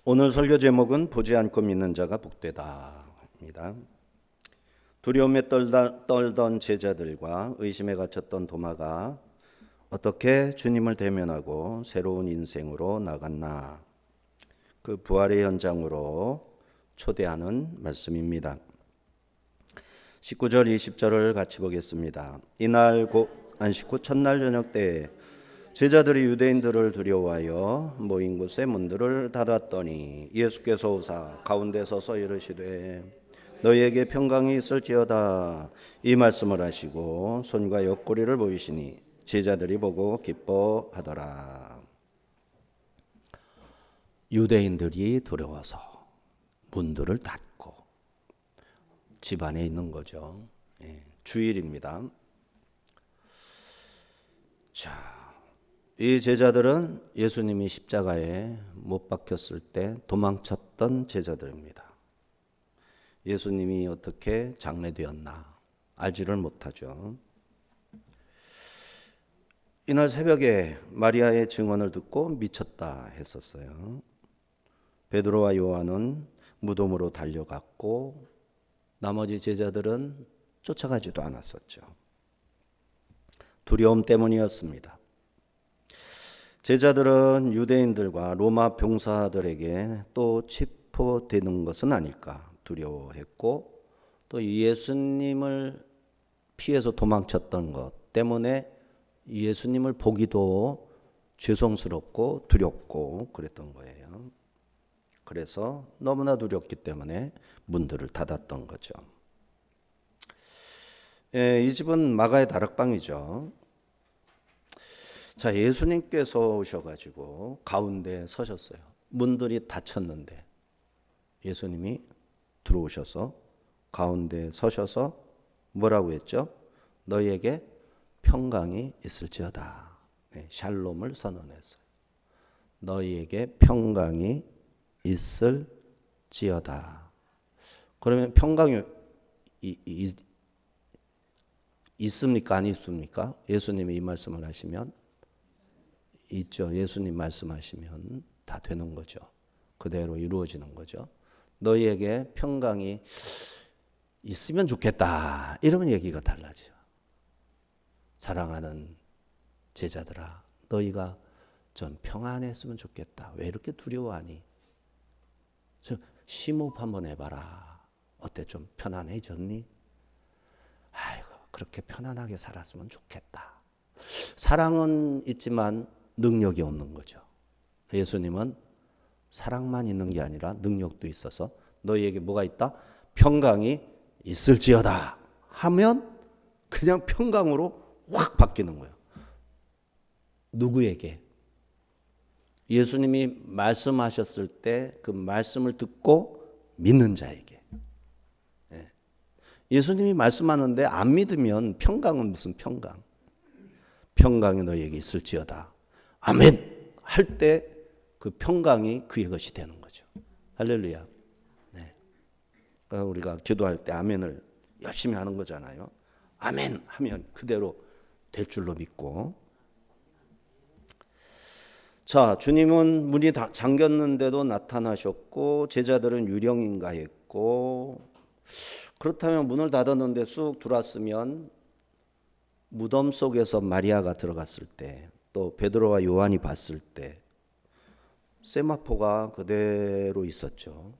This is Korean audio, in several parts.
오늘 설교 제목은 보지 않고 믿는 자가 복되다입니다. 두려움에 떨던 제자들과 의심에 갇혔던 도마가 어떻게 주님을 대면하고 새로운 인생으로 나갔나, 그 부활의 현장으로 초대하는 말씀입니다. 19절 20절을 같이 보겠습니다. 이날 곧 안식 후 첫날 저녁 때에 제자들이 유대인들을 두려워하여 모인 곳에 문들을 닫았더니 예수께서 오사 가운데 서서 이르시되 너희에게 평강이 있을지어다, 이 말씀을 하시고 손과 옆구리를 보이시니 제자들이 보고 기뻐하더라. 유대인들이 두려워서 문들을 닫고 집 안에 있는 거죠. 주일입니다. 이 제자들은 예수님이 십자가에 못 박혔을 때 도망쳤던 제자들입니다. 예수님이 어떻게 장례되었나 알지를 못하죠. 이날 새벽에 마리아의 증언을 듣고 미쳤다 했었어요. 베드로와 요한은 무덤으로 달려갔고 나머지 제자들은 쫓아가지도 않았었죠. 두려움 때문이었습니다. 제자들은 유대인들과 로마 병사들에게 또 체포되는 것은 아닐까 두려워했고, 또 예수님을 피해서 도망쳤던 것 때문에 예수님을 보기도 죄송스럽고 두렵고 그랬던 거예요. 그래서 너무나 두렵기 때문에 문들을 닫았던 거죠. 이 집은 마가의 다락방이죠. 자, 예수님께서 오셔가지고 가운데 서셨어요. 문들이 닫혔는데 예수님이 들어오셔서 가운데 서셔서 뭐라고 했죠? 너희에게 평강이 있을지어다. 샬롬을 선언했어요. 너희에게 평강이 있을지어다. 그러면 평강이 있습니까? 안 있습니까? 예수님이 이 말씀을 하시면 있죠. 예수님 말씀하시면 다 되는 거죠. 그대로 이루어지는 거죠. 너희에게 평강이 있으면 좋겠다, 이러면 얘기가 달라져요. 사랑하는 제자들아, 너희가 좀 평안했으면 좋겠다. 왜 이렇게 두려워하니? 좀 심호흡 한번 해봐라. 어때? 좀 편안해졌니? 아이고, 그렇게 편안하게 살았으면 좋겠다. 사랑은 있지만 능력이 없는 거죠. 예수님은 사랑만 있는 게 아니라 능력도 있어서 너희에게 뭐가 있다? 평강이 있을지어다 하면 그냥 평강으로 확 바뀌는 거예요. 누구에게? 예수님이 말씀하셨을 때 그 말씀을 듣고 믿는 자에게. 예수님이 말씀하는데 안 믿으면 평강은 무슨 평강? 평강이 너희에게 있을지어다. 아멘 할 때 그 평강이 그의 것이 되는 거죠. 할렐루야. 네. 그러니까 우리가 기도할 때 아멘을 열심히 하는 거잖아요. 아멘 하면 그대로 될 줄로 믿고. 자, 주님은 문이 잠겼는데도 나타나셨고 제자들은 유령인가 했고, 그렇다면 문을 닫았는데 쑥 들어왔으면 무덤 속에서 마리아가 들어갔을 때, 또 베드로와 요한이 봤을 때 세마포가 그대로 있었죠.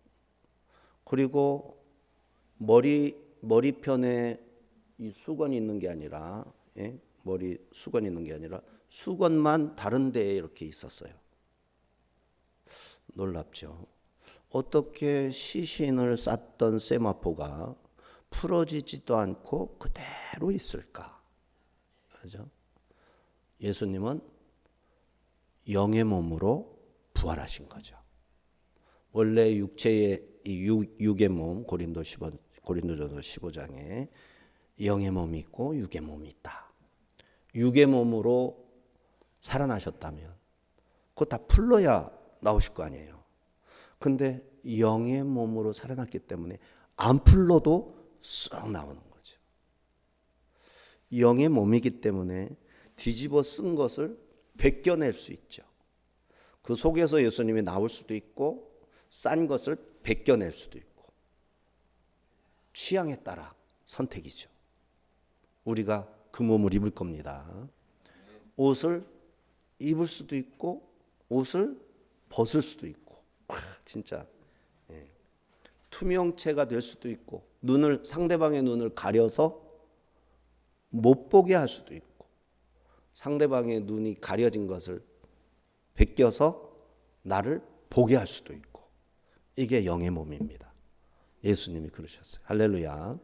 그리고 머리편에 이 수건이 있는 게 아니라, 머리 수건이 있는 게 아니라 수건만 다른 데에 이렇게 있었어요. 놀랍죠. 어떻게 시신을 쌌던 세마포가 풀어지지도 않고 그대로 있을까? 그렇죠? 예수님은 영의 몸으로 부활하신 거죠. 원래 육체의 육의 몸, 고린도전서 15장에 영의 몸이 있고 육의 몸이 있다. 육의 몸으로 살아나셨다면 그거 다 풀러야 나오실 거 아니에요. 근데 영의 몸으로 살아났기 때문에 안 풀러도 쏙 나오는 거죠. 영의 몸이기 때문에 뒤집어 쓴 것을 벗겨낼 수 있죠. 그 속에서 예수님이 나올 수도 있고 싼 것을 벗겨낼 수도 있고 취향에 따라 선택이죠. 우리가 그 몸을 입을 겁니다. 옷을 입을 수도 있고 옷을 벗을 수도 있고 진짜 투명체가 될 수도 있고 상대방의 눈을 가려서 못 보게 할 수도 있고 상대방의 눈이 가려진 것을 벗겨서 나를 보게 할 수도 있고 이게 영의 몸입니다. 예수님이 그러셨어요. 할렐루야.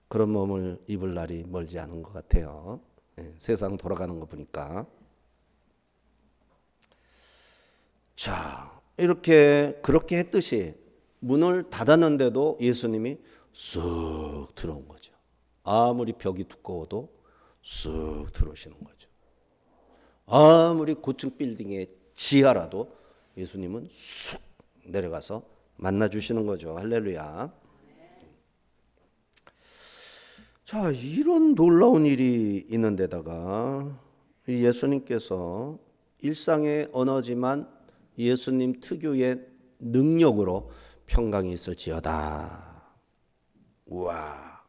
그런 몸을 입을 날이 멀지 않은 것 같아요. 세상 돌아가는 거 보니까. 자, 그렇게 했듯이 문을 닫았는데도 예수님이 쑥 들어온 거죠. 아무리 벽이 두꺼워도 쑥 들어오시는 거죠. 아무리 고층 빌딩의 지하라도 예수님은 쑥 내려가서 만나 주시는 거죠. 할렐루야. 자, 이런 놀라운 일이 있는데다가 예수님께서 일상의 언어지만 예수님 특유의 능력으로 평강이 있을지어다. 우와.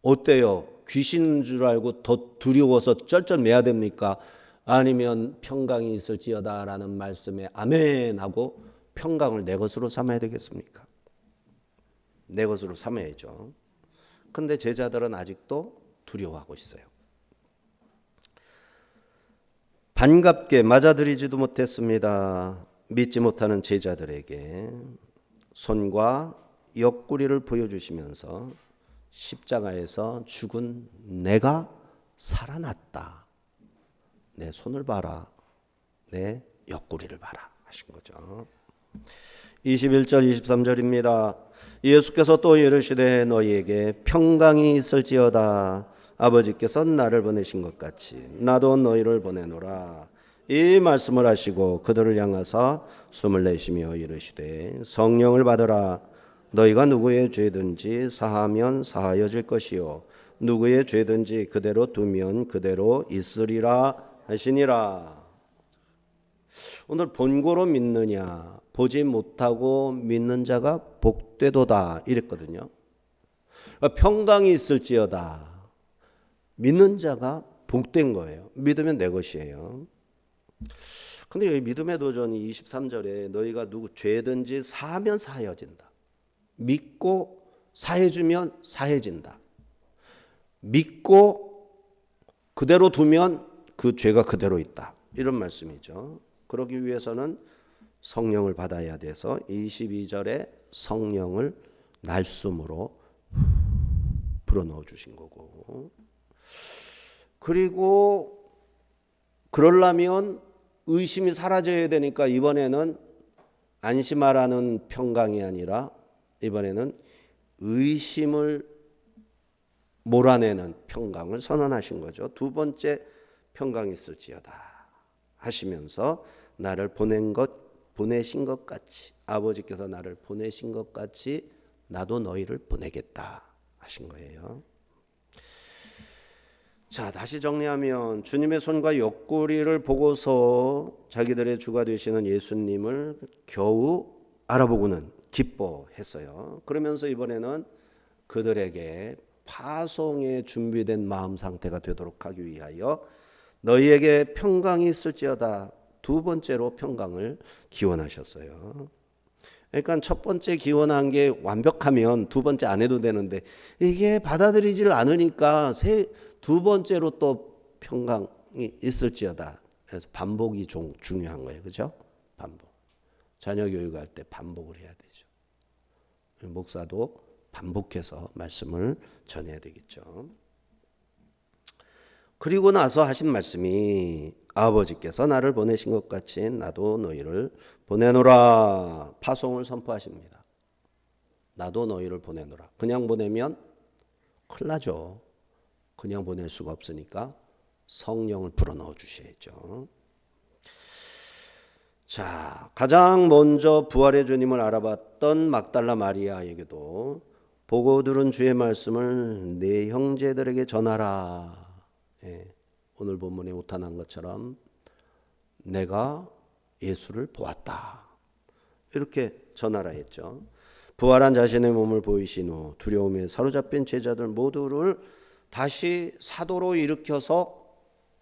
어때요? 귀신인 줄 알고 더 두려워서 쩔쩔매야 됩니까? 아니면 평강이 있을지어다라는 말씀에 아멘 하고 평강을 내 것으로 삼아야 되겠습니까? 내 것으로 삼아야죠. 근데 제자들은 아직도 두려워하고 있어요. 반갑게 맞아들이지도 못했습니다. 믿지 못하는 제자들에게 손과 옆구리를 보여주시면서 십자가에서 죽은 내가 살아났다. 내 손을 봐라. 내 옆구리를 봐라 하신 거죠. 21절 23절입니다. 예수께서 또 이르시되 너희에게 평강이 있을지어다. 아버지께서 나를 보내신 것 같이 나도 너희를 보내노라. 이 말씀을 하시고 그들을 향하사 숨을 내쉬며 이르시되 성령을 받으라. 너희가 누구의 죄든지 사하면 사하여질 것이요 누구의 죄든지 그대로 두면 그대로 있으리라 하시니라. 오늘 본고로 믿느냐 보지 못하고 믿는 자가 복되도다 이랬거든요. 평강이 있을지어다. 믿는 자가 복된 거예요. 믿으면 내 것이에요. 근데 여기 믿음의 도전이 23절에 너희가 누구 죄든지 사하면 사해진다. 믿고 사해주면 사해진다. 믿고 그대로 두면 그 죄가 그대로 있다. 이런 말씀이죠. 그러기 위해서는 성령을 받아야 돼서 22절에 성령을 날숨으로 불어넣어 주신 거고, 그리고 그러려면 의심이 사라져야 되니까 이번에는 안심하라는 평강이 아니라 이번에는 의심을 몰아내는 평강을 선언하신 거죠. 두 번째 평강이 있을지어다 하시면서 나를 보내신 것 같이, 아버지께서 나를 보내신 것 같이 나도 너희를 보내겠다 하신 거예요. 자, 다시 정리하면 주님의 손과 옆구리를 보고서 자기들의 주가 되시는 예수님을 겨우 알아보고는 기뻐했어요. 그러면서 이번에는 그들에게 파송에 준비된 마음 상태가 되도록 하기 위하여 너희에게 평강이 있을지어다. 두 번째로 평강을 기원하셨어요. 그러니까 첫 번째 기원한 게 완벽하면 두 번째 안 해도 되는데 이게 받아들이질 않으니까 두 번째로 또 평강이 있을지어다. 그래서 반복이 중요한 거예요. 그렇죠? 반복. 자녀 교육할 때 반복을 해야 되죠. 목사도 반복해서 말씀을 전해야 되겠죠. 그리고 나서 하신 말씀이 아버지께서 나를 보내신 것 같이 나도 너희를 보내노라. 파송을 선포하십니다. 나도 너희를 보내노라. 그냥 보내면 큰일 나죠. 그냥 보낼 수가 없으니까 성령을 불어넣어 주셔야죠. 자, 가장 먼저 부활의 주님을 알아봤던 막달라 마리아에게도 보고 들은 주의 말씀을 내 형제들에게 전하라. 오늘 본문에 오탄한 것처럼 내가 예수를 보았다. 이렇게 전하라 했죠. 부활한 자신의 몸을 보이신 후 두려움에 사로잡힌 제자들 모두를 다시 사도로 일으켜서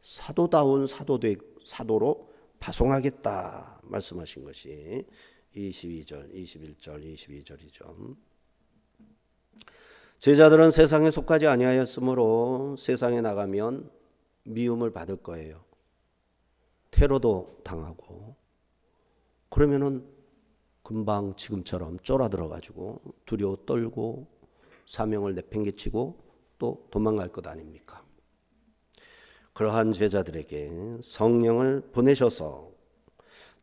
사도다운 사도로 파송하겠다 말씀하신 것이 22절, 21절, 22절이죠. 제자들은 세상에 속하지 아니하였으므로 세상에 나가면 미움을 받을 거예요. 테러도 당하고 그러면은 금방 지금처럼 쫄아들어가지고 두려워 떨고 사명을 내팽개치고 또 도망갈 것 아닙니까? 그러한 제자들에게 성령을 보내셔서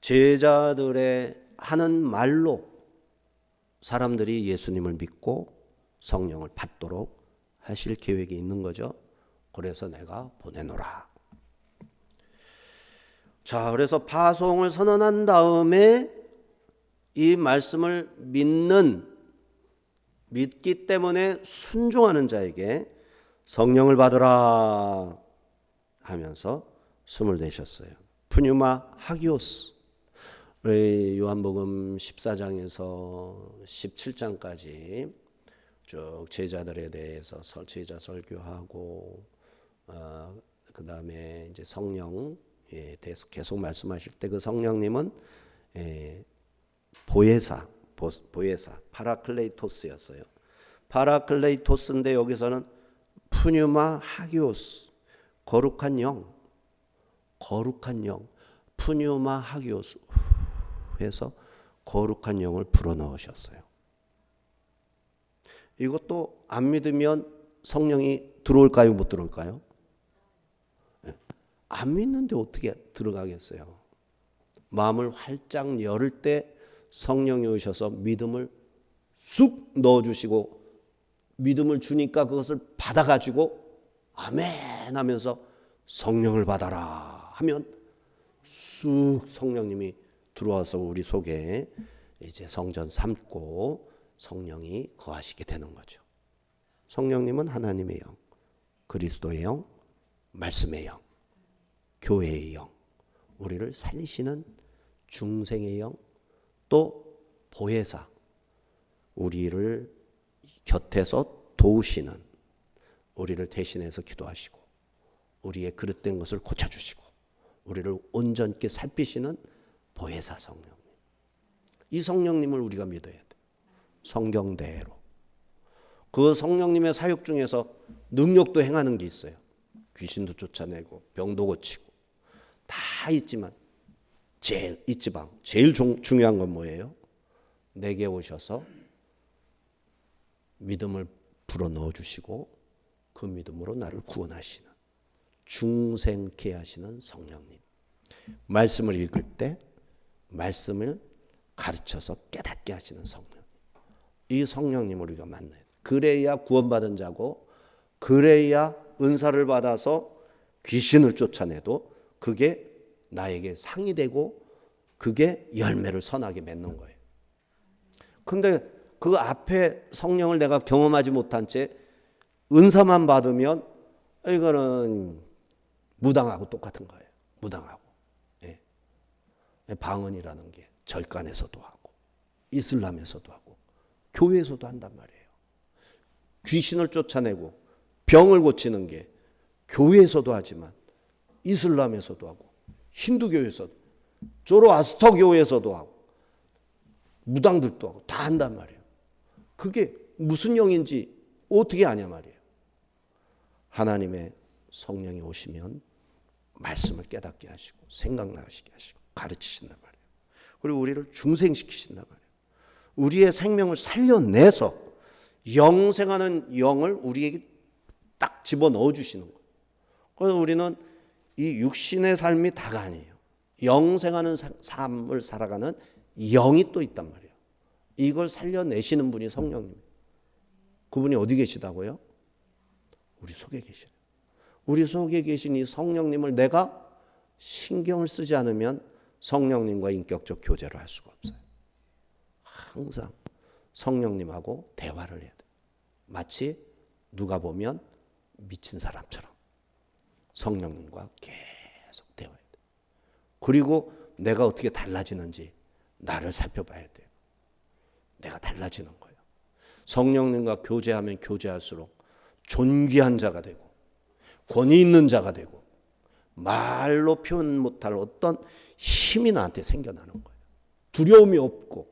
제자들의 하는 말로 사람들이 예수님을 믿고 성령을 받도록 하실 계획이 있는 거죠. 그래서 내가 보내노라. 자, 그래서 파송을 선언한 다음에 이 말씀을 믿기 때문에 순종하는 자에게 성령을 받으라 하면서 숨을 내셨어요. 푸뉴마 하기오스. 요한복음 14장에서 17장까지 쭉 제자들에 대해서 제자 설교하고 그 다음에 이제 성령에 대해서 계속 말씀하실 때 그 성령님은 보혜사 파라클레이토스였어요. 파라클레이토스인데 여기서는 푸뉴마 하기오스 거룩한 영 푸뉴마 하기오스 해서 거룩한 영을 불어넣으셨어요. 이것도 안 믿으면 성령이 들어올까요? 못 들어올까요? 안 믿는데 어떻게 들어가겠어요? 마음을 활짝 열을 때 성령이 오셔서 믿음을 쑥 넣어주시고 믿음을 주니까 그것을 받아가지고 아멘 하면서 성령을 받아라 하면 쑥 성령님이 들어와서 우리 속에 이제 성전 삼고 성령이 거하시게 되는 거죠. 성령님은 하나님의 영, 그리스도의 영, 말씀의 영, 교회의 영, 우리를 살리시는 중생의 영, 또 보혜사, 우리를 곁에서 도우시는, 우리를 대신해서 기도하시고 우리의 그릇된 것을 고쳐주시고 우리를 온전케 살피시는 보혜사 성령님. 이 성령님을 우리가 믿어야 돼. 성경대로. 그 성령님의 사역 중에서 능력도 행하는 게 있어요. 귀신도 쫓아내고 병도 고치고 다 있지만 제일 중요한 건 뭐예요? 내게 오셔서 믿음을 불어넣어 주시고 그 믿음으로 나를 구원하시는 중생케 하시는 성령님. 말씀을 읽을 때 말씀을 가르쳐서 깨닫게 하시는 성령님. 이 성령님을 우리가 만나야 돼. 그래야 구원받은 자고 그래야 은사를 받아서 귀신을 쫓아내도 그게 나에게 상이 되고 그게 열매를 선하게 맺는 거예요. 근데 그 앞에 성령을 내가 경험하지 못한 채 은사만 받으면 이거는 무당하고 똑같은 거예요. 무당하고. 예. 방언이라는 게 절간에서도 하고 이슬람에서도 하고 교회에서도 한단 말이에요. 귀신을 쫓아내고 병을 고치는 게 교회에서도 하지만 이슬람에서도 하고 힌두교에서도 조로아스터 교회에서도 하고 무당들도 하고 다 한단 말이에요. 그게 무슨 영인지 어떻게 아냐 말이에요. 하나님의 성령이 오시면 말씀을 깨닫게 하시고 생각나시게 하시고 가르치신단 말이에요. 그리고 우리를 중생시키신단 말이에요. 우리의 생명을 살려내서 영생하는 영을 우리에게 딱 집어넣어 주시는 거예요. 그래서 우리는 이 육신의 삶이 다가 아니에요. 영생하는 삶을 살아가는 영이 또 있단 말이에요. 이걸 살려내시는 분이 성령님이에요. 그분이 어디 계시다고요? 우리 속에 계시요. 우리 속에 계신 이 성령님을 내가 신경을 쓰지 않으면 성령님과 인격적 교제를 할 수가 없어요. 항상 성령님하고 대화를 해야 돼요. 마치 누가 보면 미친 사람처럼 성령님과 계속 대화해야 돼요. 그리고 내가 어떻게 달라지는지 나를 살펴봐야 돼요. 내가 달라지는 거예요. 성령님과 교제하면 교제할수록 존귀한 자가 되고 권위 있는 자가 되고 말로 표현 못할 어떤 힘이 나한테 생겨나는 거예요. 두려움이 없고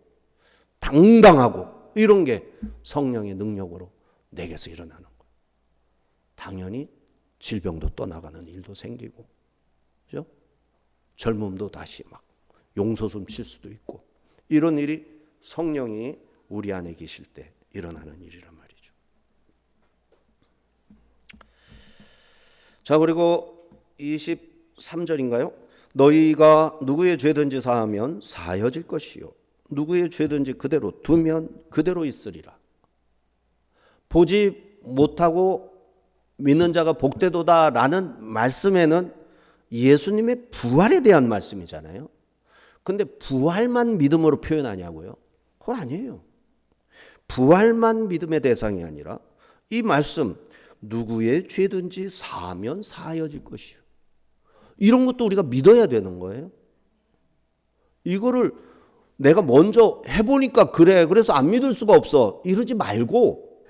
당당하고 이런 게 성령의 능력으로 내게서 일어나는 거예요. 당연히 질병도 떠나가는 일도 생기고, 그죠? 젊음도 다시 막 용솟음 칠 수도 있고, 이런 일이 성령이 우리 안에 계실 때 일어나는 일이란 말이죠. 자, 그리고 23절인가요? 너희가 누구의 죄든지 사하면 사여질 것이요 누구의 죄든지 그대로 두면 그대로 있으리라. 보지 못하고 믿는 자가 복되도다라는 말씀에는 예수님의 부활에 대한 말씀이잖아요. 근데 부활만 믿음으로 표현하냐고요? 그건 아니에요. 부활만 믿음의 대상이 아니라 이 말씀 누구의 죄든지 사하면 사여질 것이요. 이런 것도 우리가 믿어야 되는 거예요. 이거를 내가 먼저 해보니까 그래, 그래서 안 믿을 수가 없어, 이러지 말고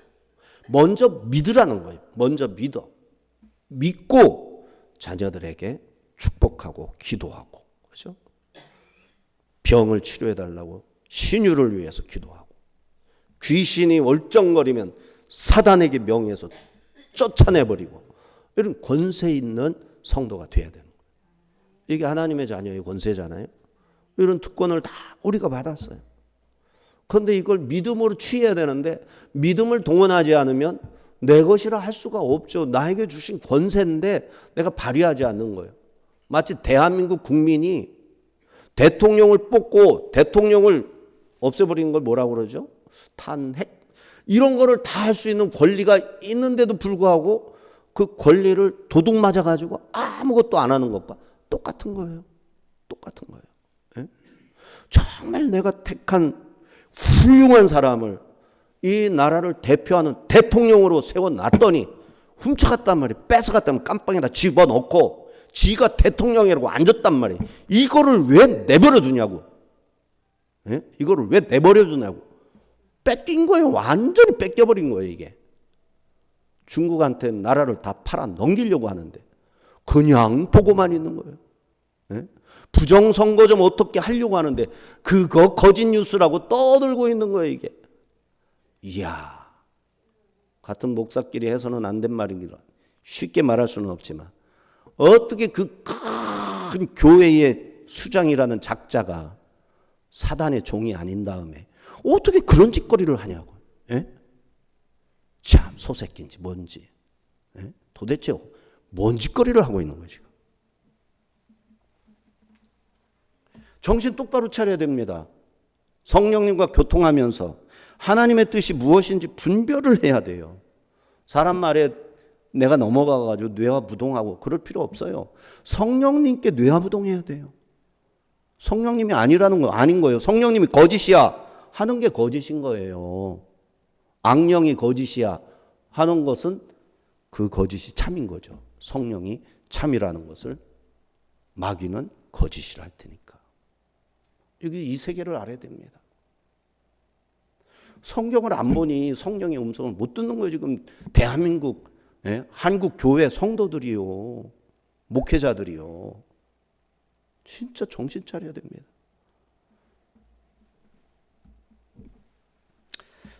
먼저 믿으라는 거예요. 먼저 믿고 자녀들에게 축복하고 기도하고, 그렇죠? 병을 치료해달라고 신유를 위해서 기도하고, 귀신이 월쩡거리면 사단에게 명예해서 쫓아내버리고, 이런 권세 있는 성도가 돼야 되는 거예요. 이게 하나님의 자녀의 권세잖아요. 이런 특권을 다 우리가 받았어요. 그런데 이걸 믿음으로 취해야 되는데 믿음을 동원하지 않으면 내 것이라 할 수가 없죠. 나에게 주신 권세인데 내가 발휘하지 않는 거예요. 마치 대한민국 국민이 대통령을 뽑고 대통령을 없애버리는 걸 뭐라고 그러죠? 탄핵? 이런 거를 다 할 수 있는 권리가 있는데도 불구하고 그 권리를 도둑 맞아가지고 아무것도 안 하는 것과 똑같은 거예요. 똑같은 거예요. 예? 정말 내가 택한 훌륭한 사람을 이 나라를 대표하는 대통령으로 세워놨더니 훔쳐갔단 말이에요. 뺏어갔다면 깜빵에다 집어넣고 지가 대통령이라고 앉았단 말이에요. 이거를 왜 내버려 두냐고. 예? 이거를 왜 내버려 두냐고. 뺏긴 거예요. 완전히 뺏겨버린 거예요, 이게. 중국한테 나라를 다 팔아 넘기려고 하는데 그냥 보고만 있는 거예요. 예? 부정선거 좀 어떻게 하려고 하는데 그거 거짓 뉴스라고 떠들고 있는 거예요, 이게. 이야, 같은 목사끼리 해서는 안 된 말이라 쉽게 말할 수는 없지만 어떻게 그 큰 교회의 수장이라는 작자가 사단의 종이 아닌 다음에 어떻게 그런 짓거리를 하냐고. 예? 참 소새끼인지 뭔지. 예? 도대체 뭔 짓거리를 하고 있는 거지. 정신 똑바로 차려야 됩니다. 성령님과 교통하면서 하나님의 뜻이 무엇인지 분별을 해야 돼요. 사람 말에 내가 넘어가가지고 뇌화부동하고 그럴 필요 없어요. 성령님께 뇌화부동해야 돼요. 성령님이 아니라는 거 아닌 거예요. 성령님이 거짓이야 하는 게 거짓인 거예요. 악령이 거짓이야 하는 것은 그 거짓이 참인 거죠. 성령이 참이라는 것을 마귀는 거짓이라 할 테니까. 이 세계를 알아야 됩니다. 성경을 안 보니 성령의 음성을 못 듣는 거예요. 지금 대한민국, 한국 교회 성도들이요, 목회자들이요. 진짜 정신 차려야 됩니다.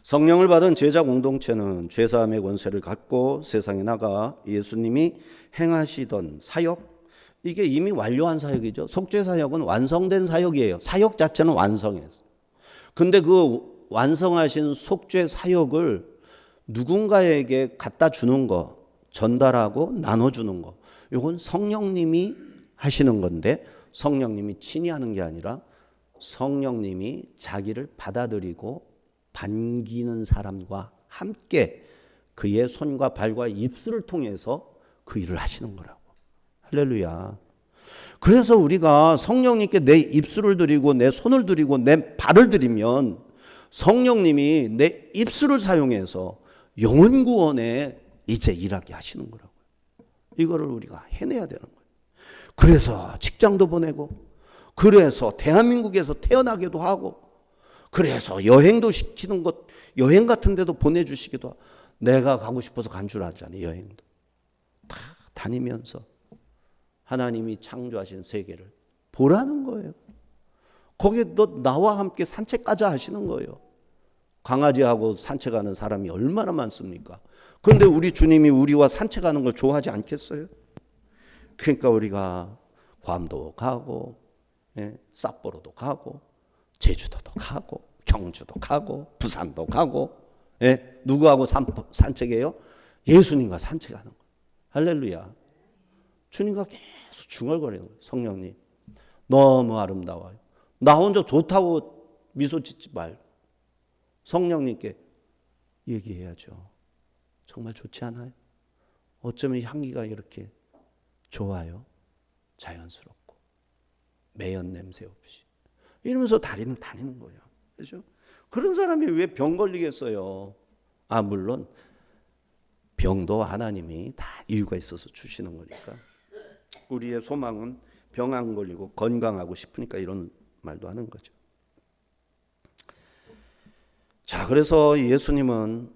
성령을 받은 제자 공동체는 죄사함의 권세를 갖고 세상에 나가 예수님이 행하시던 사역, 이게 이미 완료한 사역이죠. 속죄 사역은 완성된 사역이에요. 사역 자체는 완성했어요. 근데 그 완성하신 속죄 사역을 누군가에게 갖다 주는 거, 전달하고 나눠주는 거, 이건 성령님이 하시는 건데 성령님이 친히 하는 게 아니라 성령님이 자기를 받아들이고 반기는 사람과 함께 그의 손과 발과 입술을 통해서 그 일을 하시는 거라고. 할렐루야. 그래서 우리가 성령님께 내 입술을 드리고 내 손을 드리고 내 발을 드리면 성령님이 내 입술을 사용해서 영혼 구원에 이제 일하게 하시는 거라고요. 이거를 우리가 해내야 되는 거예요. 그래서 직장도 보내고 그래서 대한민국에서 태어나기도 하고, 그래서 여행도 시키는 것, 여행 같은 데도 보내주시기도 하고, 내가 가고 싶어서 간 줄 알잖아요. 여행도 다 다니면서 하나님이 창조하신 세계를 보라는 거예요. 거기에 너 나와 함께 산책 가자 하시는 거예요. 강아지하고 산책하는 사람이 얼마나 많습니까? 그런데 우리 주님이 우리와 산책하는 걸 좋아하지 않겠어요? 그러니까 우리가 괌도 가고, 삿포로도 가고, 제주도도 가고, 경주도 가고, 부산도 가고, 누구하고 산책해요? 예수님과 산책하는 거예요. 할렐루야. 주님과 계속 중얼거리는 거예요. 성령님 너무 아름다워요. 나 혼자 좋다고 미소 짓지 말고 성령님께 얘기해야죠. 정말 좋지 않아요? 어쩌면 향기가 이렇게 좋아요. 자연스럽고 매연 냄새 없이 이러면서 다니는 거예요. 그렇죠? 그런 사람이 왜 병 걸리겠어요? 물론 병도 하나님이 다 이유가 있어서 주시는 거니까. 우리의 소망은 병 안 걸리고 건강하고 싶으니까 이런 말도 하는 거죠. 자, 그래서 예수님은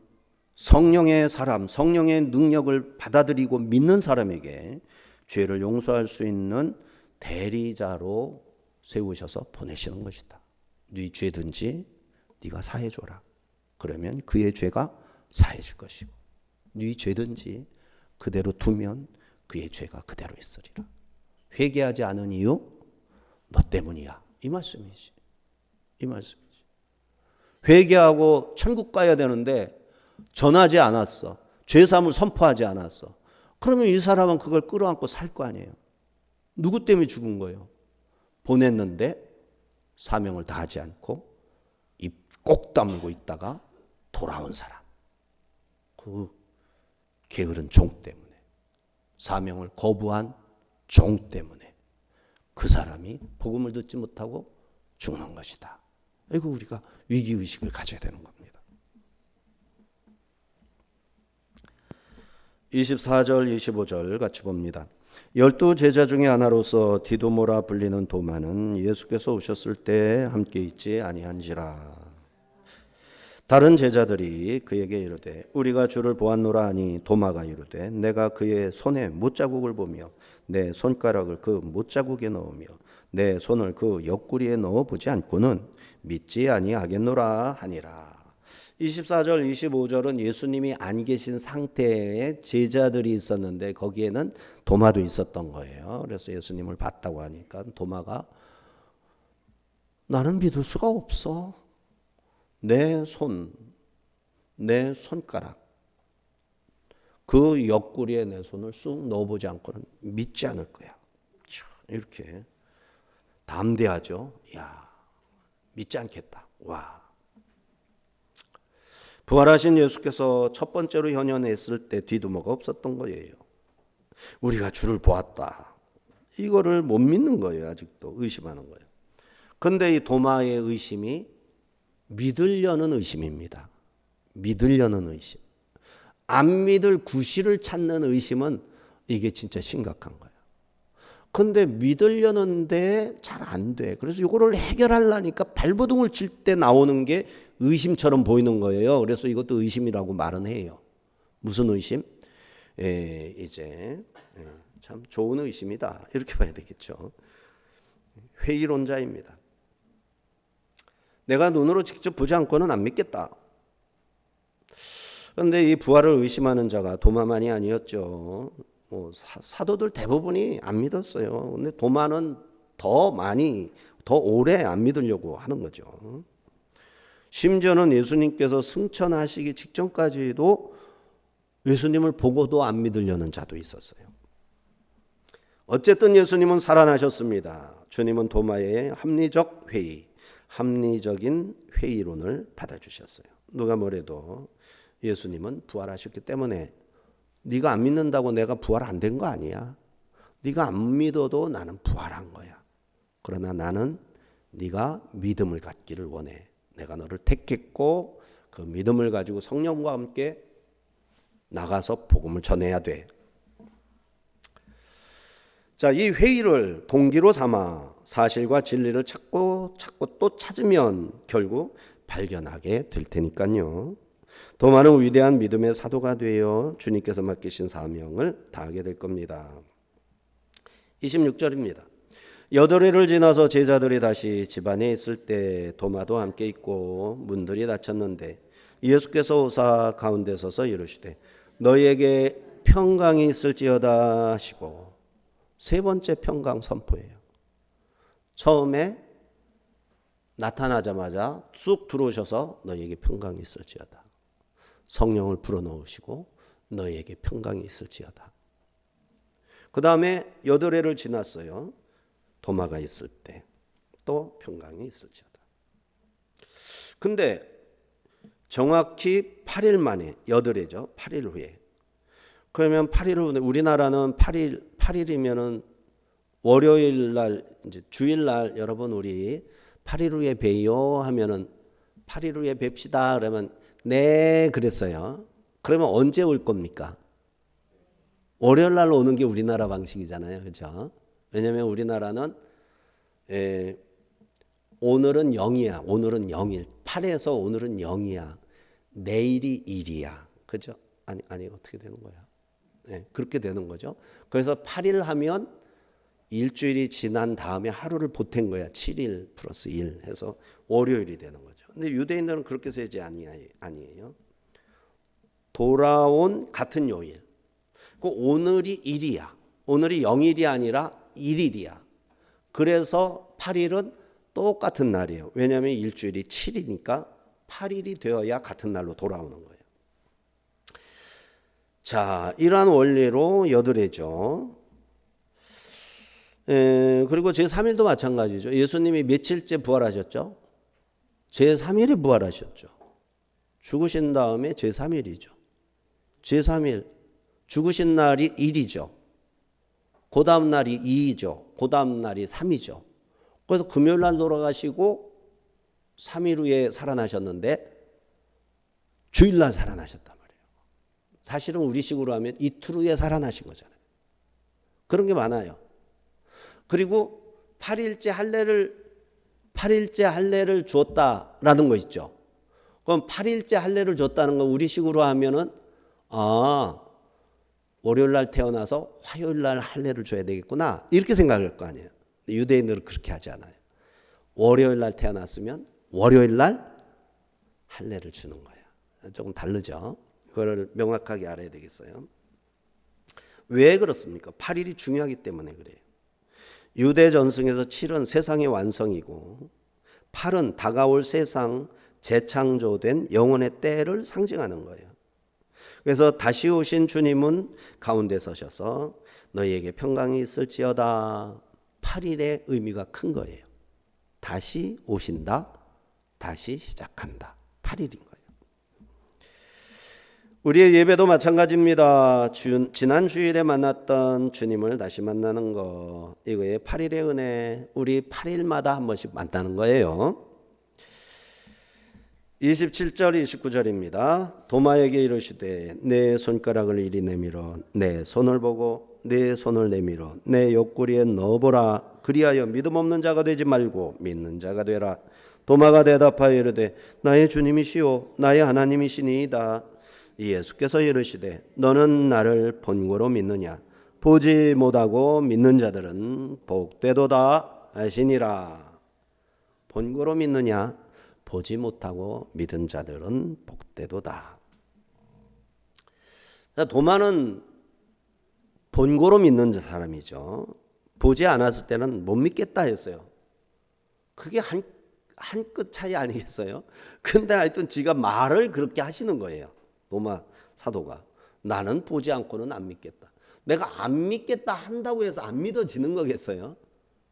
성령의 사람, 성령의 능력을 받아들이고 믿는 사람에게 죄를 용서할 수 있는 대리자로 세우셔서 보내시는 것이다. 네 죄든지 네가 사해줘라. 그러면 그의 죄가 사해질 것이고, 네 죄든지 그대로 두면 그의 죄가 그대로 있으리라. 회개하지 않은 이유 너 때문이야. 이 말씀이지. 이 말씀이지. 회개하고 천국 가야 되는데 전하지 않았어. 죄사함을 선포하지 않았어. 그러면 이 사람은 그걸 끌어안고 살 거 아니에요. 누구 때문에 죽은 거예요? 보냈는데 사명을 다하지 않고 입 꼭 다물고 있다가 돌아온 사람. 그 게으른 종 때문에, 사명을 거부한 종 때문에 그 사람이 복음을 듣지 못하고 죽는 것이다. 이거 우리가 위기의식을 가져야 되는 겁니다. 24절 25절 같이 봅니다. 12 제자 중에 하나로서 디도모라 불리는 도마는 예수께서 오셨을 때 함께 있지 아니한지라. 다른 제자들이 그에게 이르되 우리가 주를 보았노라 하니 도마가 이르되 내가 그의 손에 못자국을 보며 내 손가락을 그 못자국에 넣으며 내 손을 그 옆구리에 넣어보지 않고는 믿지 아니하겠노라 하니라. 24절 25절은 예수님이 안 계신 상태에 제자들이 있었는데 거기에는 도마도 있었던 거예요. 그래서 예수님을 봤다고 하니까 도마가 나는 믿을 수가 없어. 내 손, 내 손가락, 그 옆구리에 내 손을 쑥 넣어보지 않고는 믿지 않을 거야. 이렇게 담대하죠. 야, 믿지 않겠다. 와. 부활하신 예수께서 첫 번째로 현현했을 때 디도모가 없었던 거예요. 우리가 주를 보았다. 이거를 못 믿는 거예요. 아직도 의심하는 거예요. 그런데 이 도마의 의심이 믿으려는 의심입니다. 믿으려는 의심. 안 믿을 구실을 찾는 의심은 이게 진짜 심각한 거예요. 그런데 믿으려는데 잘 안 돼. 그래서 이거를 해결하려니까 발버둥을 칠 때 나오는 게 의심처럼 보이는 거예요. 그래서 이것도 의심이라고 말은 해요. 무슨 의심? 이제 참 좋은 의심이다. 이렇게 봐야 되겠죠. 회의론자입니다. 내가 눈으로 직접 보지 않고는 안 믿겠다. 그런데 이 부활을 의심하는 자가 도마만이 아니었죠. 사도들 대부분이 안 믿었어요. 근데 도마는 더 많이, 더 오래 안 믿으려고 하는 거죠. 심지어는 예수님께서 승천하시기 직전까지도 예수님을 보고도 안 믿으려는 자도 있었어요. 어쨌든 예수님은 살아나셨습니다. 주님은 도마의 합리적 회의, 합리적인 회의론을 받아주셨어요. 누가 뭐래도 예수님은 부활하셨기 때문에 네가 안 믿는다고 내가 부활 안 된 거 아니야. 네가 안 믿어도 나는 부활한 거야. 그러나 나는 네가 믿음을 갖기를 원해. 내가 너를 택했고 그 믿음을 가지고 성령과 함께 나가서 복음을 전해야 돼. 자, 이 회의를 동기로 삼아 사실과 진리를 찾고 또 찾으면 결국 발견하게 될 테니까요. 도마는 위대한 믿음의 사도가 되어 주님께서 맡기신 사명을 다하게 될 겁니다. 26절입니다. 8해를 지나서 제자들이 다시 집안에 있을 때 도마도 함께 있고 문들이 닫혔는데 예수께서 오사 가운데 서서 이르시되 너희에게 평강이 있을지어다 하시고 세 번째 평강 선포예요. 처음에 나타나자마자 쑥 들어오셔서 너희에게 평강이 있을지어다. 성령을 불어넣으시고 너희에게 평강이 있을지어다. 그 다음에 8해를 지났어요. 도마가 있을 때 또 평강이 있을지어다. 근데 정확히 8일 만에 8해죠. 8일 후에. 그러면 8일 후에 우리나라는 8일이면은 월요일 날 이제 주일 날 여러분 우리 8일 후에 봬요 하면은 8일 후에 뵙시다 그러면 네 그랬어요. 그러면 언제 올 겁니까? 월요일 날 오는 게 우리나라 방식이잖아요. 그렇죠? 왜냐하면 우리나라는 오늘은 0이야. 오늘은 0일. 8에서 오늘은 0이야. 내일이 1이야. 그죠? 아니 어떻게 되는 거야? 네, 그렇게 되는 거죠. 그래서 8일 하면 일주일이 지난 다음에 하루를 보탠 거야. 7일 플러스 1 해서 월요일이 되는 거죠. 근데 유대인들은 그렇게 세지 아니에요. 돌아온 같은 요일. 오늘이 1이야. 오늘이 0일이 아니라 1일이야. 그래서 8일은 똑같은 날이에요. 왜냐하면 일주일이 7이니까 8일이 되어야 같은 날로 돌아오는 거예요. 자, 이러한 원리로 8해죠. 그리고 제3일도 마찬가지죠. 예수님이 며칠째 부활하셨죠? 제3일에 부활하셨죠. 죽으신 다음에 제3일이죠. 제3일 죽으신 날이 1이죠. 그 다음 날이 2이죠. 그 다음 날이 3이죠. 그래서 금요일 날 돌아가시고 3일 후에 살아나셨는데 주일 날 살아나셨단 말이에요. 사실은 우리식으로 하면 이틀 후에 살아나신 거잖아요. 그런 게 많아요. 그리고 8일째 할례를 주었다라는 거 있죠. 그럼 8일째 할례를 줬다는 건 우리식으로 하면은 월요일 날 태어나서 화요일 날 할례를 줘야 되겠구나 이렇게 생각할 거 아니에요. 유대인들은 그렇게 하지 않아요. 월요일 날 태어났으면 월요일 날 할례를 주는 거예요. 조금 다르죠. 그걸 명확하게 알아야 되겠어요. 왜 그렇습니까? 8일이 중요하기 때문에 그래요. 유대 전승에서 7은 세상의 완성이고 8은 다가올 세상 재창조된 영혼의 때를 상징하는 거예요. 그래서 다시 오신 주님은 가운데 서셔서 너희에게 평강이 있을지어다. 8일의 의미가 큰 거예요. 다시 오신다. 다시 시작한다. 8일인 거예요. 우리의 예배도 마찬가지입니다. 지난 주일에 만났던 주님을 다시 만나는 거. 이거의 8일의 은혜. 우리 8일마다 한 번씩 만나는 거예요. 27절 29절입니다. 도마에게 이르시되 내 손가락을 이리 내밀어 내 손을 보고 내 손을 내밀어 내 옆구리에 넣어보라. 그리하여 믿음 없는 자가 되지 말고 믿는 자가 되라. 도마가 대답하여 이르되 나의 주님이시오 나의 하나님이시니이다. 예수께서 이르시되 너는 나를 본고로 믿느냐. 보지 못하고 믿는 자들은 복되도다 하시니라. 본고로 믿느냐. 보지 못하고 믿은 자들은 복되도다. 도마는 본고로 믿는 사람이죠. 보지 않았을 때는 못 믿겠다 했어요. 그게 한 끗 차이 아니겠어요? 근데 하여튼 지가 말을 그렇게 하시는 거예요. 도마 사도가. 나는 보지 않고는 안 믿겠다. 내가 안 믿겠다 한다고 해서 안 믿어지는 거겠어요?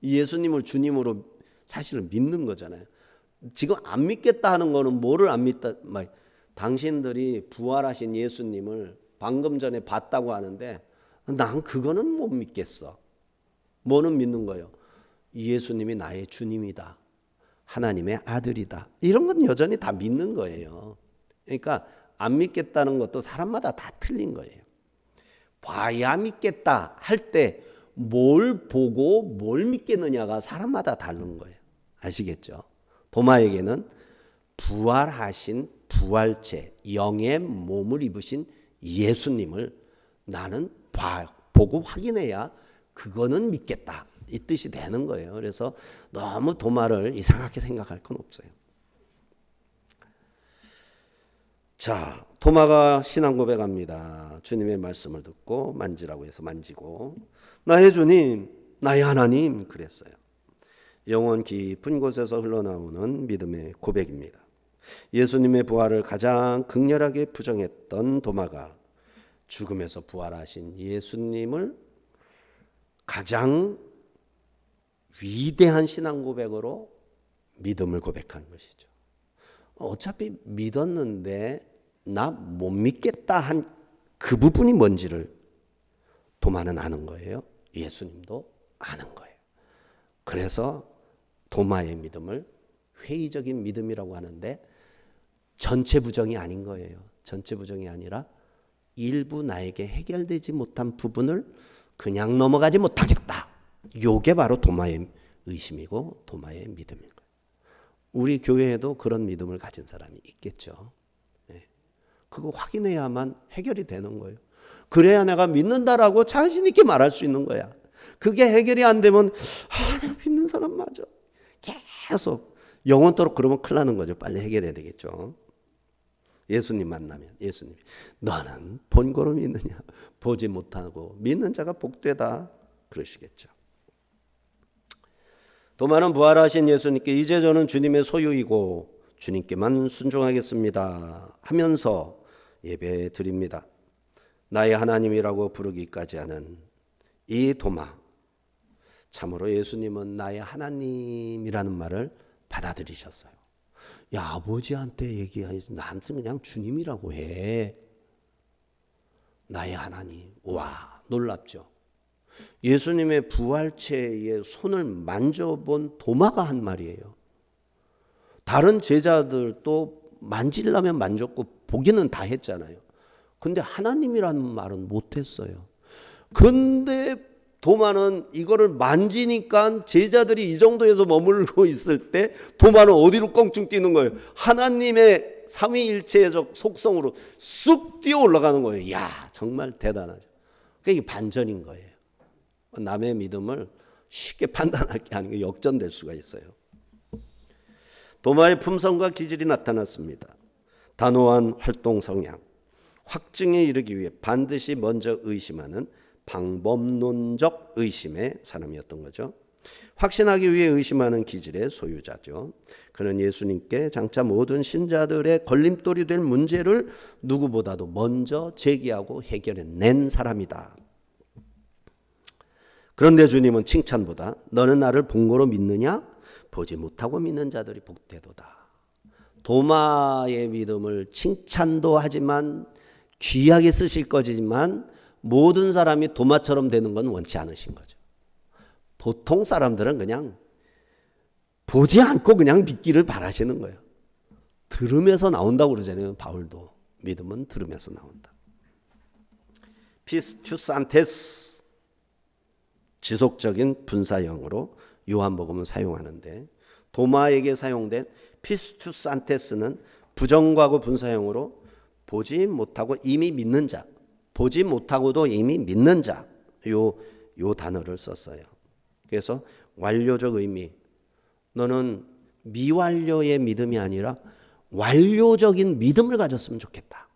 예수님을 주님으로 사실은 믿는 거잖아요. 지금 안 믿겠다 하는 거는 뭐를 안 믿다? 당신들이 부활하신 예수님을 방금 전에 봤다고 하는데 난 그거는 못 믿겠어. 뭐는 믿는 거예요? 예수님이 나의 주님이다. 하나님의 아들이다. 이런 건 여전히 다 믿는 거예요. 그러니까 안 믿겠다는 것도 사람마다 다 틀린 거예요. 봐야 믿겠다 할 때 뭘 보고 뭘 믿겠느냐가 사람마다 다른 거예요. 아시겠죠? 도마에게는 부활하신 부활체, 영의 몸을 입으신 예수님을 나는 보고 확인해야 그거는 믿겠다. 이 뜻이 되는 거예요. 그래서 너무 도마를 이상하게 생각할 건 없어요. 자, 도마가 신앙 고백합니다. 주님의 말씀을 듣고 만지라고 해서 만지고, 나의 주님, 나의 하나님 그랬어요. 영혼 깊은 곳에서 흘러나오는 믿음의 고백입니다. 예수님의 부활을 가장 극렬하게 부정했던 도마가 죽음에서 부활하신 예수님을 가장 위대한 신앙 고백으로 믿음을 고백한 것이죠. 어차피 믿었는데 나 못 믿겠다 한 그 부분이 뭔지를 도마는 아는 거예요. 예수님도 아는 거예요. 그래서 도마의 믿음을 회의적인 믿음이라고 하는데 전체 부정이 아닌 거예요. 전체 부정이 아니라 일부 나에게 해결되지 못한 부분을 그냥 넘어가지 못하겠다. 요게 바로 도마의 의심이고 도마의 믿음인 거예요. 우리 교회에도 그런 믿음을 가진 사람이 있겠죠. 그거 확인해야만 해결이 되는 거예요. 그래야 내가 믿는다라고 자신 있게 말할 수 있는 거야. 그게 해결이 안 되면 내가 믿는 사람 맞아. 계속 영원토록 그러면 큰일 나는 거죠. 빨리 해결해야 되겠죠. 예수님 만나면 예수님이 너는 본고로 믿느냐 보지 못하고 믿는 자가 복되다 그러시겠죠. 도마는 부활하신 예수님께 이제 저는 주님의 소유이고 주님께만 순종하겠습니다 하면서 예배 드립니다. 나의 하나님이라고 부르기까지 하는 이 도마, 참으로 예수님은 나의 하나님이라는 말을 받아들이셨어요. 야, 아버지한테 얘기하지 나한테 그냥 주님이라고 해. 나의 하나님. 와, 놀랍죠. 예수님의 부활체에 손을 만져본 도마가 한 말이에요. 다른 제자들도 만지려면 만졌고 보기는 다 했잖아요. 근데 하나님이라는 말은 못했어요. 근데 도마는 이거를 만지니까 제자들이 이 정도에서 머물고 있을 때 도마는 어디로 껑충 뛰는 거예요? 하나님의 삼위일체적 속성으로 쑥 뛰어 올라가는 거예요. 이야, 정말 대단하죠. 그게 반전인 거예요. 남의 믿음을 쉽게 판단할 게 아니고 역전될 수가 있어요. 도마의 품성과 기질이 나타났습니다. 단호한 활동 성향, 확증에 이르기 위해 반드시 먼저 의심하는 방법론적 의심의 사람이었던 거죠. 확신하기 위해 의심하는 기질의 소유자죠. 그는 예수님께 장차 모든 신자들의 걸림돌이 될 문제를 누구보다도 먼저 제기하고 해결해낸 사람이다. 그런데 주님은 칭찬보다 너는 나를 본고로 믿느냐? 보지 못하고 믿는 자들이 복되도다. 도마의 믿음을 칭찬도 하지만 귀하게 쓰실 거지만 모든 사람이 도마처럼 되는 건 원치 않으신 거죠. 보통 사람들은 그냥 보지 않고 그냥 믿기를 바라시는 거예요. 들으면서 나온다고 그러잖아요. 바울도 믿음은 들으면서 나온다. 피스투산테스, 지속적인 분사형으로 요한복음은 사용하는데 도마에게 사용된 피스투산테스는 부정과거 분사형으로 보지 못하고 이미 믿는 자, 보지 못하고도 이미 믿는 자, 요 단어를 썼어요. 그래서 완료적 의미, 너는 미완료의 믿음이 아니라 완료적인 믿음을 가졌으면 좋겠다.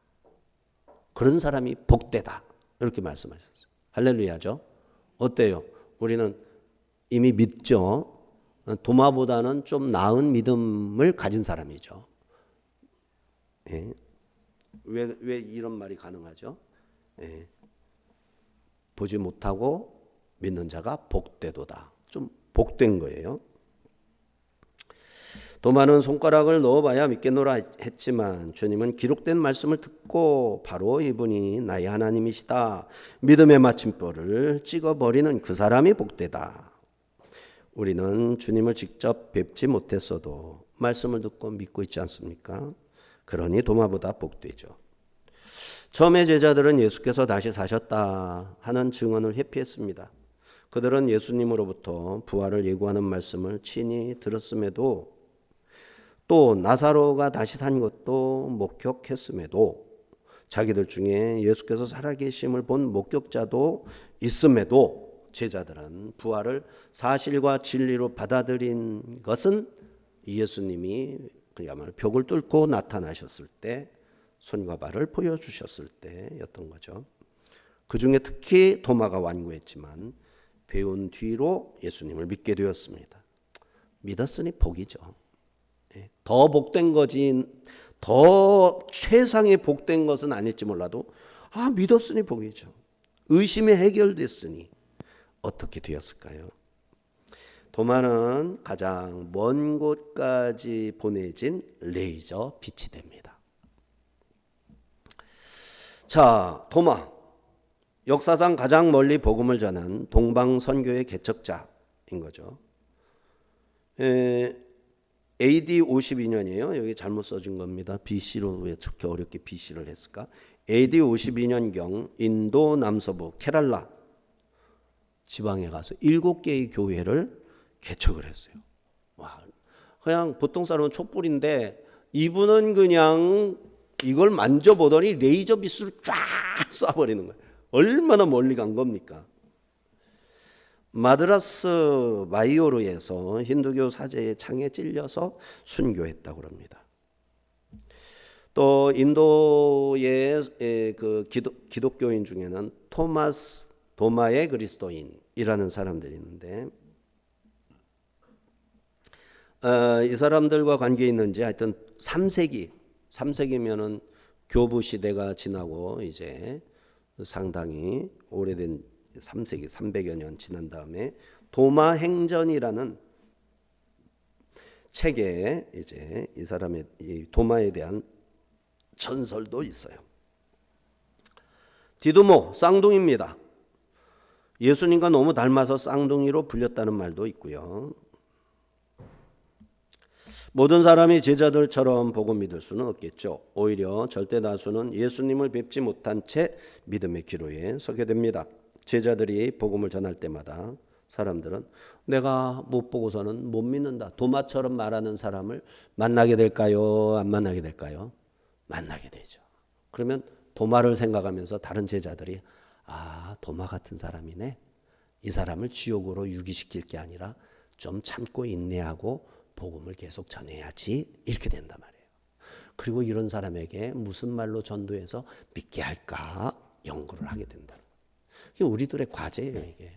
그런 사람이 복되다. 이렇게 말씀하셨어요. 할렐루야죠. 어때요? 우리는 이미 믿죠. 도마보다는 좀 나은 믿음을 가진 사람이죠. 예. 왜 이런 말이 가능하죠? 예. 보지 못하고 믿는 자가 복되도다. 좀 복된 거예요. 도마는 손가락을 넣어봐야 믿겠노라 했지만 주님은 기록된 말씀을 듣고 바로 이분이 나의 하나님이시다. 믿음의 마침표를 찍어버리는 그 사람이 복되다. 우리는 주님을 직접 뵙지 못했어도 말씀을 듣고 믿고 있지 않습니까? 그러니 도마보다 복되죠. 처음에 제자들은 예수께서 다시 사셨다 하는 증언을 회피했습니다. 그들은 예수님으로부터 부활을 예고하는 말씀을 친히 들었음에도 또 나사로가 다시 산 것도 목격했음에도 자기들 중에 예수께서 살아계심을 본 목격자도 있음에도 제자들은 부활을 사실과 진리로 받아들인 것은 예수님이 그야말로 벽을 뚫고 나타나셨을 때 손과 발을 보여주셨을 때였던 거죠. 그 중에 특히 도마가 완고했지만 배운 뒤로 예수님을 믿게 되었습니다. 믿었으니 복이죠. 더 복된 거지, 더 최상의 복된 것은 아닐지 몰라도 믿었으니 복이죠. 의심이 해결됐으니 어떻게 되었을까요? 도마는 가장 먼 곳까지 보내진 레이저 빛이 됩니다. 자, 도마. 역사상 가장 멀리 복음을 전한 동방 선교의 개척자인 거죠. AD 52년이에요. 여기 잘못 써진 겁니다. BC로 왜 저렇게 어렵게 BC를 했을까? AD 52년경 인도 남서부 케랄라 지방에 가서 7개의 교회를 개척을 했어요. 와, 그냥 보통 사람은 촛불인데 이분은 그냥 이걸 만져보더니 레이저 빛으로 쫙 쏴버리는 거예요. 얼마나 멀리 간 겁니까? 마드라스 마이오르에서 힌두교 사제의 창에 찔려서 순교했다고 합니다. 또 인도의 그 기독교인 중에는 도마의 그리스도인이라는 사람들이 있는데 이 사람들과 관계 있는지 하여튼 3세기면은 교부 시대가 지나고 이제 상당히 오래된 3세기 300여 년 지난 다음에 도마 행전이라는 책에 이제 이 사람의 이 도마에 대한 전설도 있어요. 디두모 쌍둥이입니다. 예수님과 너무 닮아서 쌍둥이로 불렸다는 말도 있고요. 모든 사람이 제자들처럼 보고 믿을 수는 없겠죠. 오히려 절대 다수는 예수님을 뵙지 못한 채 믿음의 기로에 서게 됩니다. 제자들이 복음을 전할 때마다 사람들은 내가 못 보고서는 못 믿는다. 도마처럼 말하는 사람을 만나게 될까요? 안 만나게 될까요? 만나게 되죠. 그러면 도마를 생각하면서 다른 제자들이 도마 같은 사람이네. 이 사람을 지옥으로 유기시킬 게 아니라 좀 참고 인내하고 복음을 계속 전해야지 이렇게 된단 말이에요. 그리고 이런 사람에게 무슨 말로 전도해서 믿게 할까 연구를 하게 된다는 거예요. 이게 우리들의 과제예요. 이게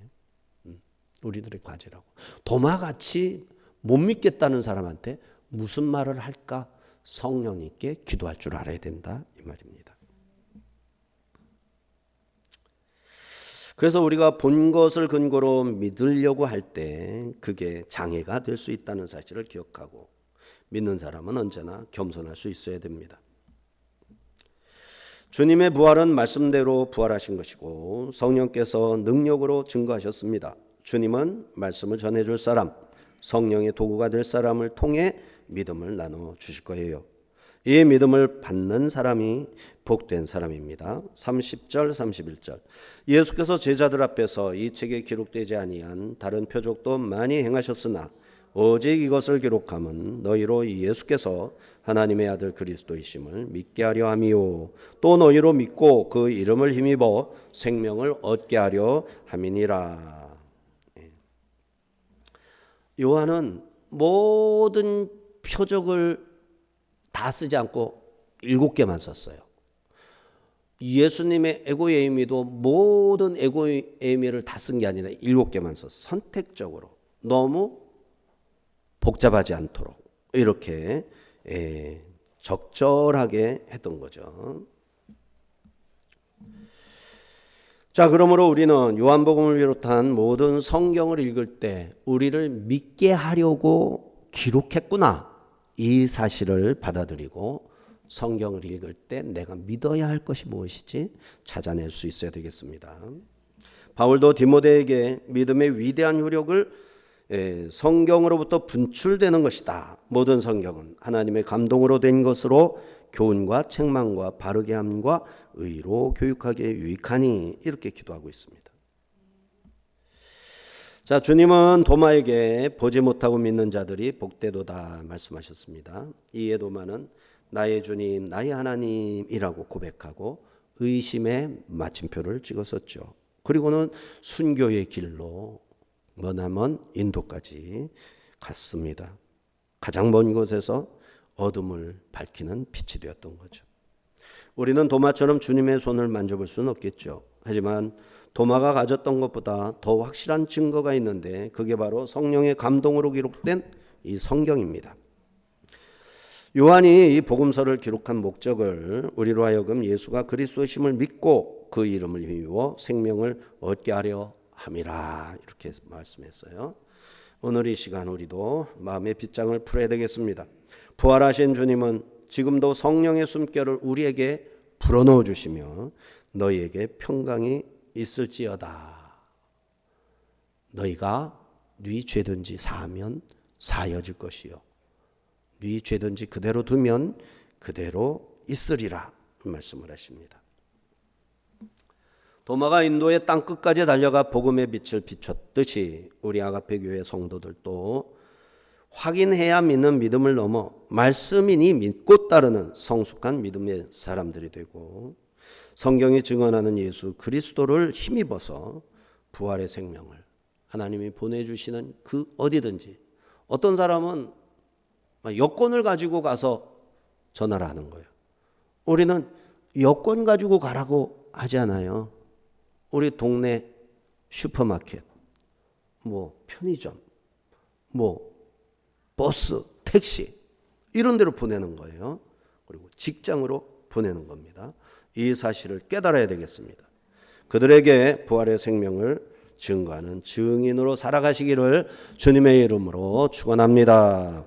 우리들의 과제라고. 도마같이 못 믿겠다는 사람한테 무슨 말을 할까 성령님께 기도할 줄 알아야 된다 이 말입니다. 그래서 우리가 본 것을 근거로 믿으려고 할 때 그게 장애가 될 수 있다는 사실을 기억하고 믿는 사람은 언제나 겸손할 수 있어야 됩니다. 주님의 부활은 말씀대로 부활하신 것이고 성령께서 능력으로 증거하셨습니다. 주님은 말씀을 전해줄 사람, 성령의 도구가 될 사람을 통해 믿음을 나눠 주실 거예요. 이 믿음을 받는 사람이 복된 사람입니다. 30절 31절 예수께서 제자들 앞에서 이 책에 기록되지 아니한 다른 표적도 많이 행하셨으나 오직 이것을 기록함은 너희로 이 예수께서 하나님의 아들 그리스도이심을 믿게 하려 함이요 또 너희로 믿고 그 이름을 힘입어 생명을 얻게 하려 함이니라. 요한은 모든 표적을 다 쓰지 않고 7개만 썼어요. 예수님의 에고에이미도 모든 에고에이미를 다 쓴 게 아니라 7개만 썼어요. 선택적으로 너무 복잡하지 않도록 이렇게 적절하게 했던 거죠. 자, 그러므로 우리는 요한복음을 비롯한 모든 성경을 읽을 때 우리를 믿게 하려고 기록했구나 이 사실을 받아들이고 성경을 읽을 때 내가 믿어야 할 것이 무엇이지 찾아낼 수 있어야 되겠습니다. 바울도 디모데에게 믿음의 위대한 효력을 성경으로부터 분출되는 것이다. 모든 성경은 하나님의 감동으로 된 것으로 교훈과 책망과 바르게 함과 의로 교육하기에 유익하니 이렇게 기도하고 있습니다. 자, 주님은 도마에게 보지 못하고 믿는 자들이 복되도다 말씀하셨습니다. 이에 도마는 나의 주님, 나의 하나님이라고 고백하고 의심의 마침표를 찍었었죠. 그리고는 순교의 길로 머나먼 인도까지 갔습니다. 가장 먼 곳에서 어둠을 밝히는 빛이 되었던 거죠. 우리는 도마처럼 주님의 손을 만져볼 수는 없겠죠. 하지만 도마가 가졌던 것보다 더 확실한 증거가 있는데 그게 바로 성령의 감동으로 기록된 이 성경입니다. 요한이 이 복음서를 기록한 목적을 우리로 하여금 예수가 그리스도심을 믿고 그 이름을 힘입어 생명을 얻게 하려 함이라 이렇게 말씀했어요. 오늘 이 시간 우리도 마음의 빗장을 풀어야 되겠습니다. 부활하신 주님은 지금도 성령의 숨결을 우리에게 불어넣어 주시며 너희에게 평강이 있을지어다. 너희가 네 죄든지 사하면 사여질 것이요 네 죄든지 그대로 두면 그대로 있으리라 말씀을 하십니다. 도마가 인도의 땅끝까지 달려가 복음의 빛을 비췄듯이 우리 아가페 교회 성도들도 확인해야 믿는 믿음을 넘어 말씀이니 믿고 따르는 성숙한 믿음의 사람들이 되고 성경이 증언하는 예수 그리스도를 힘입어서 부활의 생명을 하나님이 보내주시는 그 어디든지 어떤 사람은 여권을 가지고 가서 전화를 하는 거예요. 우리는 여권 가지고 가라고 하지 않아요. 우리 동네 슈퍼마켓, 편의점, 버스, 택시 이런 데로 보내는 거예요. 그리고 직장으로 보내는 겁니다. 이 사실을 깨달아야 되겠습니다. 그들에게 부활의 생명을 증거하는 증인으로 살아가시기를 주님의 이름으로 축원합니다.